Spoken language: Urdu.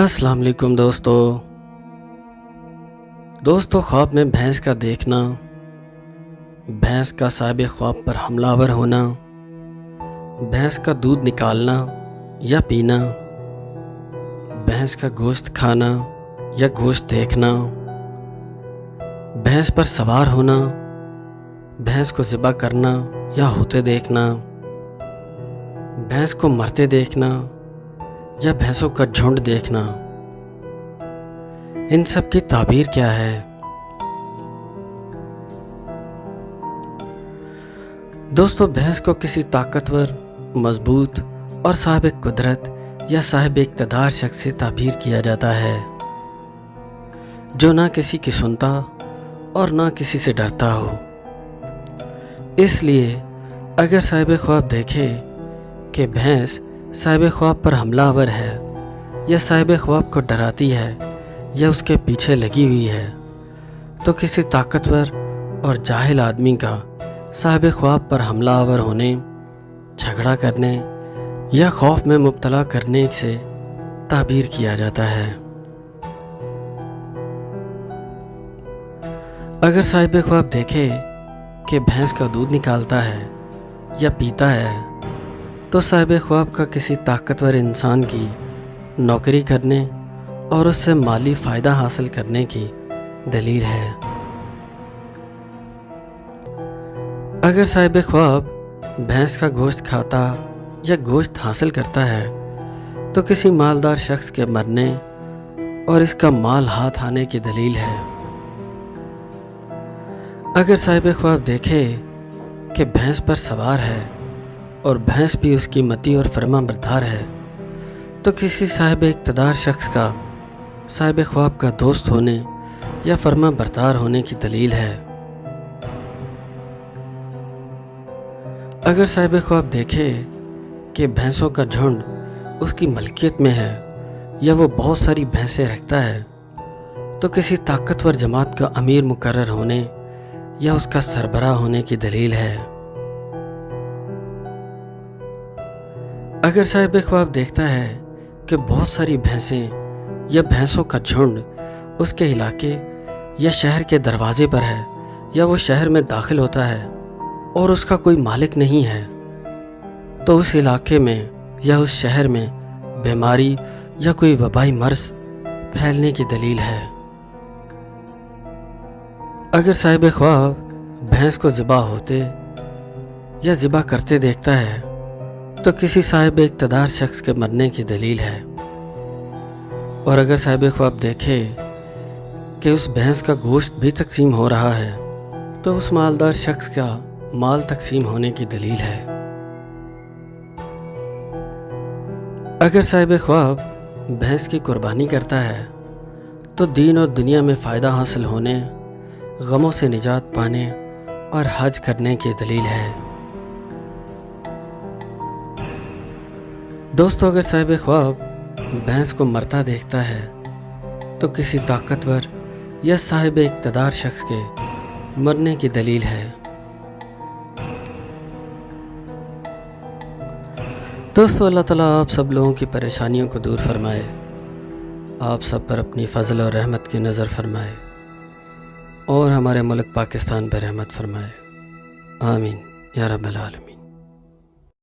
السلام علیکم دوستو خواب میں بھینس کا دیکھنا، بھینس کا صاحب خواب پر حملہ آور ہونا، بھینس کا دودھ نکالنا یا پینا، بھینس کا گوشت کھانا یا گوشت دیکھنا، بھینس پر سوار ہونا، بھینس کو ذبح کرنا یا ہوتے دیکھنا، بھینس کو مرتے دیکھنا یا بھینسوں کا جھنڈ دیکھنا، ان سب کی تعبیر کیا ہے؟ دوستو بھینس کو کسی طاقتور، مضبوط اور صاحب قدرت یا صاحب اقتدار شخص سے تعبیر کیا جاتا ہے جو نہ کسی کی سنتا اور نہ کسی سے ڈرتا ہو۔ اس لیے اگر صاحب خواب دیکھے کہ بھینس صاحب خواب پر حملہ آور ہے یا صاحب خواب کو ڈراتی ہے یا اس کے پیچھے لگی ہوئی ہے، تو کسی طاقتور اور جاہل آدمی کا صاحب خواب پر حملہ آور ہونے، جھگڑا کرنے یا خوف میں مبتلا کرنے سے تعبیر کیا جاتا ہے۔ اگر صاحب خواب دیکھے کہ بھینس کا دودھ نکالتا ہے یا پیتا ہے، تو صاحب خواب کا کسی طاقتور انسان کی نوکری کرنے اور اس سے مالی فائدہ حاصل کرنے کی دلیل ہے۔ اگر صاحب خواب بھینس کا گوشت کھاتا یا گوشت حاصل کرتا ہے، تو کسی مالدار شخص کے مرنے اور اس کا مال ہاتھ آنے کی دلیل ہے۔ اگر صاحب خواب دیکھے کہ بھینس پر سوار ہے اور بھینس بھی اس کی متی اور فرما بردار ہے، تو کسی صاحب اقتدار شخص کا صاحب خواب کا دوست ہونے یا فرما بردار ہونے کی دلیل ہے۔ اگر صاحب خواب دیکھے کہ بھینسوں کا جھنڈ اس کی ملکیت میں ہے یا وہ بہت ساری بھینسیں رکھتا ہے، تو کسی طاقتور جماعت کا امیر مقرر ہونے یا اس کا سربراہ ہونے کی دلیل ہے۔ اگر صاحب خواب دیکھتا ہے کہ بہت ساری بھینسیں یا بھینسوں کا جھنڈ اس کے علاقے یا شہر کے دروازے پر ہے، یا وہ شہر میں داخل ہوتا ہے اور اس کا کوئی مالک نہیں ہے، تو اس علاقے میں یا اس شہر میں بیماری یا کوئی وبائی مرض پھیلنے کی دلیل ہے۔ اگر صاحب خواب بھینس کو ذبح ہوتے یا ذبح کرتے دیکھتا ہے، تو کسی صاحب اقتدار شخص کے مرنے کی دلیل ہے۔ اور اگر صاحب خواب دیکھے کہ اس بھینس کا گوشت بھی تقسیم ہو رہا ہے، تو اس مالدار شخص کا مال تقسیم ہونے کی دلیل ہے۔ اگر صاحب خواب بھینس کی قربانی کرتا ہے، تو دین اور دنیا میں فائدہ حاصل ہونے، غموں سے نجات پانے اور حج کرنے کی دلیل ہے۔ دوستو اگر صاحب خواب بھینس کو مرتا دیکھتا ہے، تو کسی طاقتور یا صاحب اقتدار شخص کے مرنے کی دلیل ہے۔ دوستو اللہ تعالیٰ آپ سب لوگوں کی پریشانیوں کو دور فرمائے، آپ سب پر اپنی فضل اور رحمت کی نظر فرمائے، اور ہمارے ملک پاکستان پر رحمت فرمائے، آمین یا رب العالمین۔